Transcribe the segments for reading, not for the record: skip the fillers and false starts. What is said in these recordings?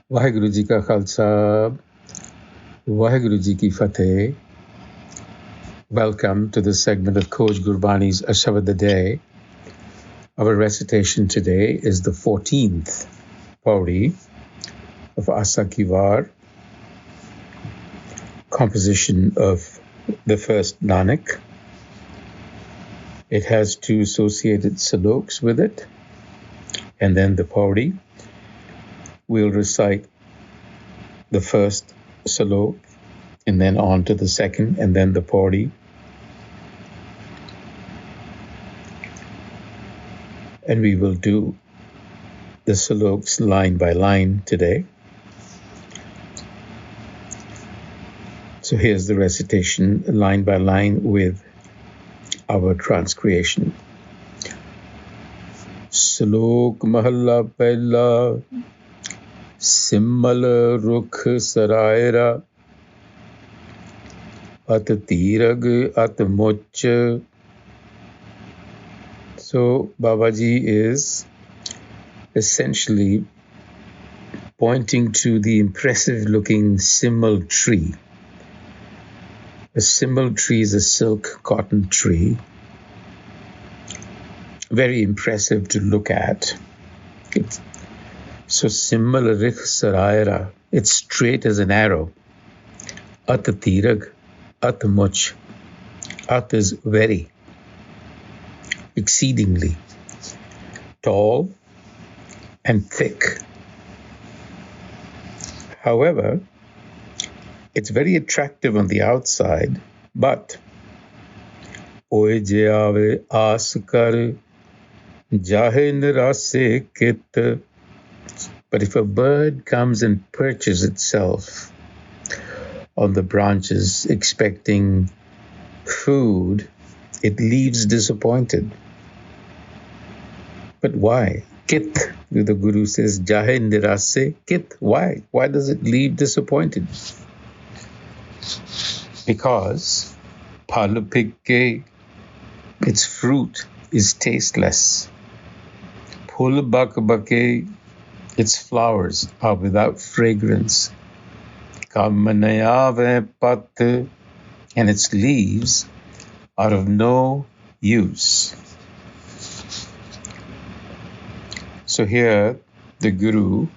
Waheguru Ji Ka Khalsa, Waheguru Ji Ki Fateh. Welcome to this segment of Coach Gurbani's a-sabad-a-day. Our recitation today is the 14th pauri of Asa Ki War, composition of the first Nanak. It has two associated sloks with it, and then the pauri. We'll recite the first slok, and then on to the second, and then the pauri. And we will do the sloks line by line today. So here's the recitation line by line with our transcreation. Slok Mahalla Pehla, Sinmal Rukh Saraira, at-tirag at-much. So Babaji is essentially pointing to the impressive looking Sinmal tree. A Sinmal tree is a silk cotton tree. Very impressive to look at. So Sinmal Rukh Saraira, it's straight as an arrow. At-tirag at-much. At is very, exceedingly tall and thick. However, it's very attractive on the outside, but oye je aave aas kar jahe nirase kit. But if a bird comes and perches itself on the branches expecting food, it leaves disappointed. But why? Kit, the Guru says, jahe nirase kit. Why? Why does it leave disappointed? Because phal phikke, its fruit is tasteless. Phul bak bake, its flowers are without fragrance. Kam nahi aave pat, and its leaves are of no use. So here the Guru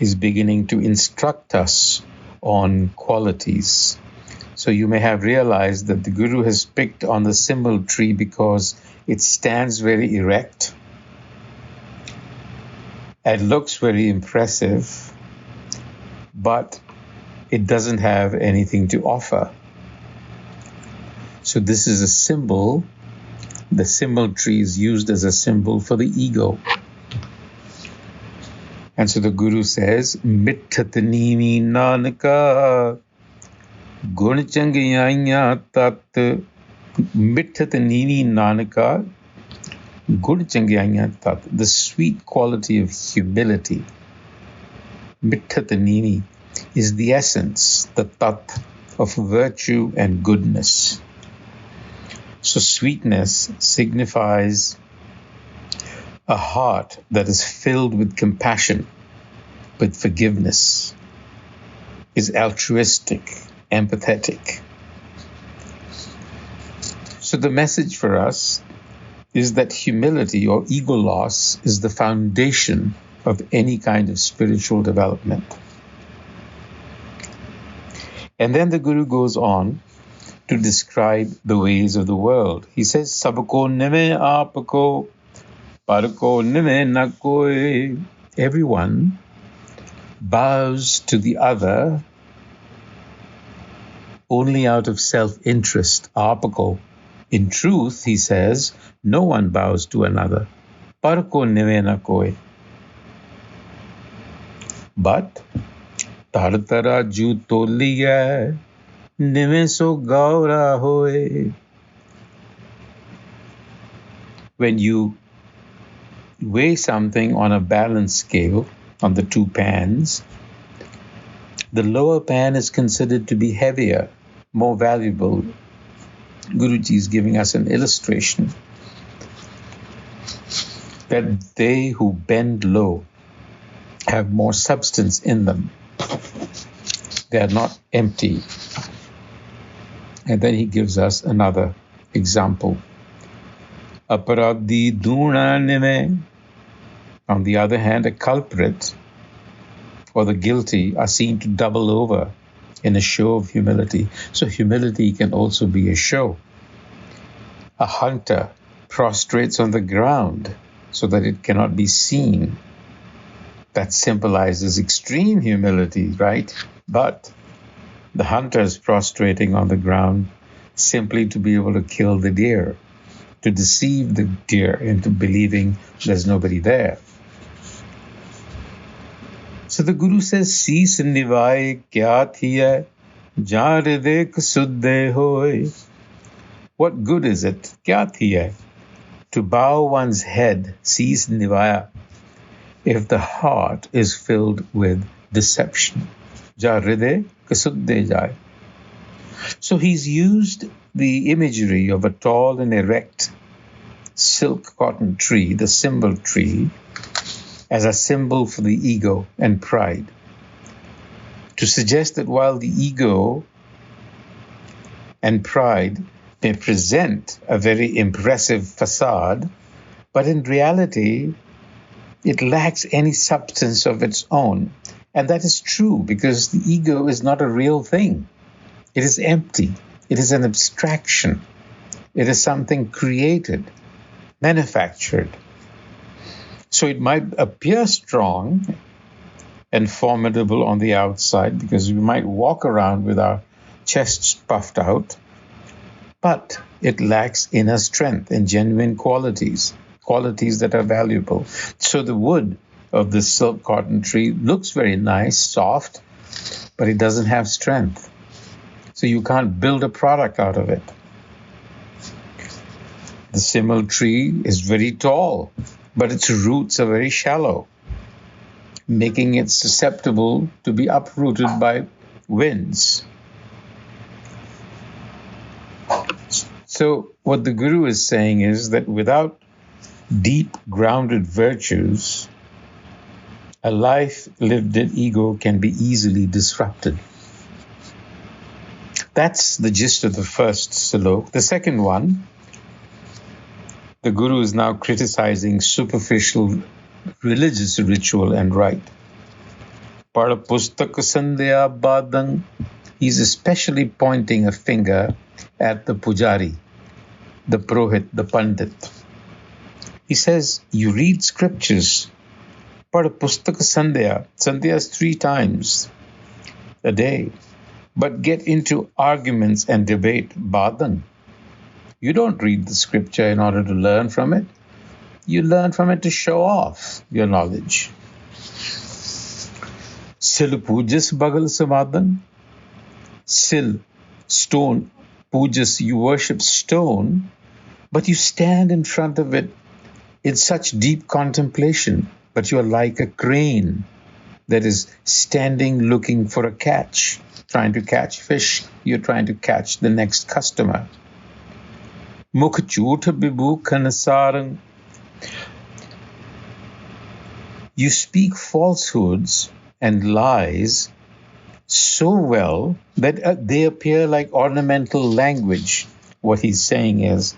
is beginning to instruct us on qualities. So you may have realized that the Guru has picked on the Sinmal tree because it stands very erect. It looks very impressive, but it doesn't have anything to offer. So this is a symbol. The Sinmal tree is used as a symbol for the ego. And so the Guru says, Mithat Nimi Nanaka Gun Changyaya Tat. Mithat Nimi Nanaka Gun Changyaya Tat. The sweet quality of humility. Mithat Nimi is the essence, the tat of virtue and goodness. So sweetness signifies a heart that is filled with compassion, with forgiveness, is altruistic, empathetic. So the message for us is that humility or ego loss is the foundation of any kind of spiritual development. And then the Guru goes on to describe the ways of the world. He says, Sabko nime aapko, parko nime na koi. Everyone bows to the other only out of self-interest. Aapko. In truth, he says, no one bows to another. Parko nime na koi. But Tartara ju toliya nime so gaura hoye. When you weigh something on a balance scale, on the two pans, the lower pan is considered to be heavier, more valuable. Guruji is giving us an illustration that they who bend low have more substance in them. They are not empty. And then he gives us another example. Aparadhi dhunanime. On the other hand, a culprit or the guilty are seen to double over in a show of humility. So humility can also be a show. A hunter prostrates on the ground so that it cannot be seen. That symbolizes extreme humility, right? But the hunter is prostrating on the ground simply to be able to kill the deer, to deceive the deer into believing there's nobody there. So the Guru says, Sees nivai kya thiya, jan hriday suddhe hoy. What good is it, kya thiya, to bow one's head, sees nivaya, if the heart is filled with deception? Ja hriday suddhe jai. So he's used the imagery of a tall and erect silk cotton tree, the symbol tree, as a symbol for the ego and pride, to suggest that while the ego and pride may present a very impressive facade, but in reality, it lacks any substance of its own. And that is true because the ego is not a real thing. It is empty. It is an abstraction. It is something created, manufactured. So it might appear strong and formidable on the outside because we might walk around with our chests puffed out, but it lacks inner strength and genuine qualities that are valuable. So the wood of the silk cotton tree looks very nice, soft, but it doesn't have strength. So you can't build a product out of it. The symbol tree is very tall, but its roots are very shallow, making it susceptible to be uprooted by winds. So what the Guru is saying is that without deep grounded virtues, a life lived in ego can be easily disrupted. That's the gist of the first slok. The second one, the Guru is now criticizing superficial religious ritual and rite. Pada pustak sandhya badang. He's especially pointing a finger at the pujari, the prohit, the pandit. He says, you read scriptures. Pada pustak sandhya. Sandhya is 3 times a day. But get into arguments and debate, badang. You don't read the scripture in order to learn from it. You learn from it to show off your knowledge. Sil pujas bagal samadan. Sil, stone, pujas, you worship stone, but you stand in front of it in such deep contemplation, but you're like a crane that is standing looking for a catch, trying to catch fish. You're trying to catch the next customer. Mukh jhoot bibu khanasarang. You speak falsehoods and lies so well that they appear like ornamental language. What he's saying is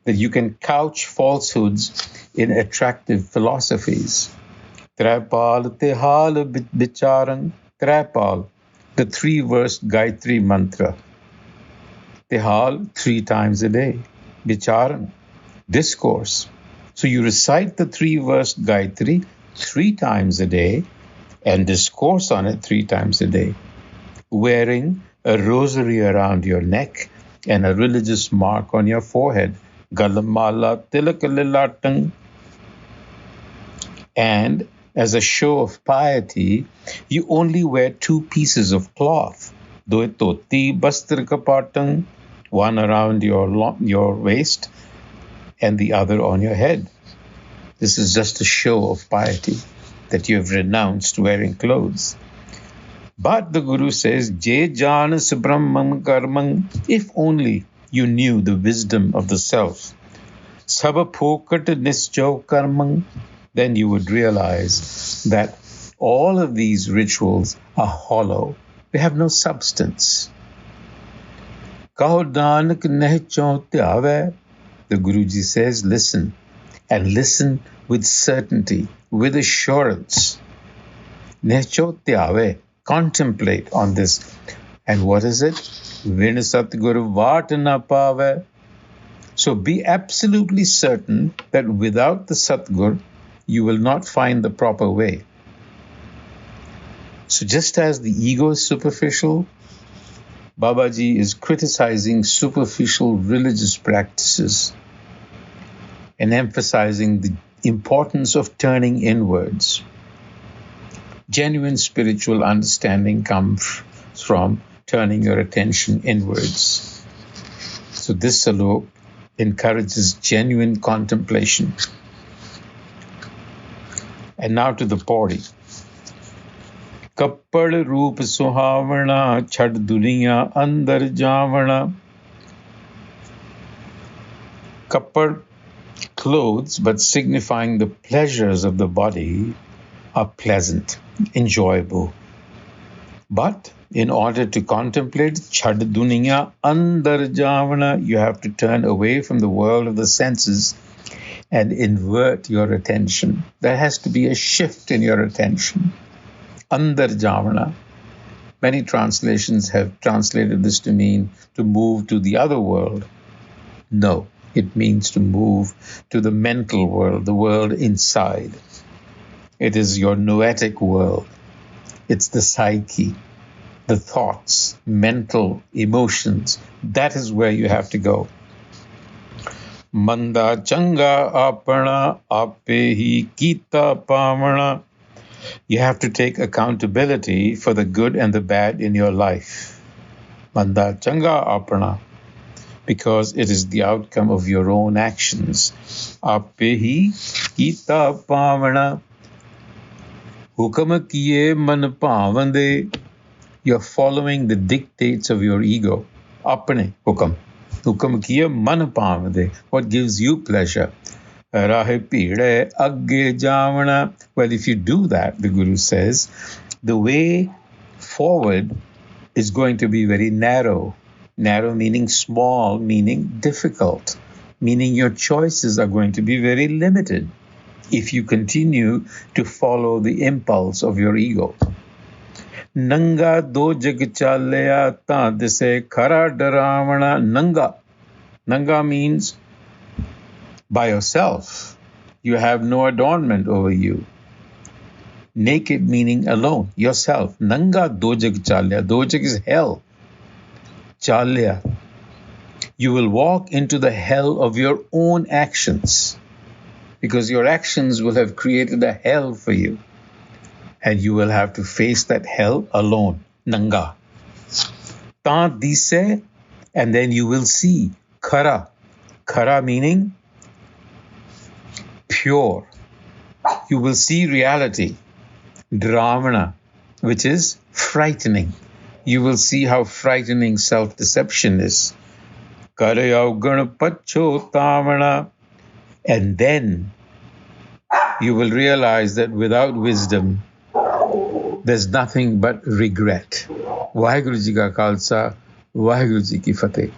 that you can couch falsehoods in attractive philosophies. Trapal tehal bicharang. Trapal, the 3-verse Gayatri mantra. Tehal, 3 times a day. Bicharang, discourse. So you recite the 3-verse Gayatri 3 times a day and discourse on it 3 times a day, wearing a rosary around your neck and a religious mark on your forehead. Galamala tilakalilatang. And as a show of piety, you only wear 2 pieces of cloth. Doitoti bastrikapatang, one around your waist and the other on your head. This is just a show of piety that you have renounced wearing clothes. But the Guru says, Je janas brahmam karmang, if only you knew the wisdom of the self. Saba phokat nischav karmang, then you would realize that All of these rituals are hollow. They have no substance. Kaho nanak neh chon tyave. The Guruji says, listen, and listen with certainty, with assurance. Neh chon tyave. Contemplate on this. And what is it? Vin Satguru Vaat na pave. So be absolutely certain that without the Satgur, you will not find the proper way. So just as the ego is superficial, Babaji is criticizing superficial religious practices and emphasizing the importance of turning inwards. Genuine spiritual understanding comes from turning your attention inwards. So this salok encourages genuine contemplation. And now to the pauri. Kappad roop suhavana, chhad duniya andar javana. Kappad, clothes, but signifying the pleasures of the body, are pleasant, enjoyable. But in order to contemplate chhad duniya andar javana, you have to turn away from the world of the senses and invert your attention. There has to be a shift in your attention. Andar javana. Many translations have translated this to mean to move to the other world. No, it means to move to the mental world, the world inside. It is your noetic world. It's the psyche, the thoughts, mental, emotions. That is where you have to go. Manda changa apana ape hi kita pamana. You have to take accountability for the good and the bad in your life. Manda changa apana. Because it is the outcome of your own actions. Ape hi kita pamana. Hukam kiye man pavande. You're following the dictates of your ego. Apne hukam. Hukam kiye man pavande. What gives you pleasure? Rahe pide agge javana. Well, if you do that, the Guru says, the way forward is going to be very narrow. Narrow meaning small, meaning difficult, meaning your choices are going to be very limited if you continue to follow the impulse of your ego. Nanga do jag chalya ta dise khara daravana. Nanga. Nanga means by yourself. You have no adornment over you. Naked meaning alone, yourself. Nanga dojag chalya. Dojag is hell. Chalya. You will walk into the hell of your own actions because your actions will have created a hell for you and you will have to face that hell alone. Nanga. Ta dise, and then you will see khara. Khara meaning pure. You will see reality. Dravana, which is frightening. You will see how frightening self-deception is. Karayau ganapacho tavana. And then you will realize that without wisdom, there's nothing but regret. Vaheguru Ji ka Khalsa, Vaheguru Ji ki Fateh.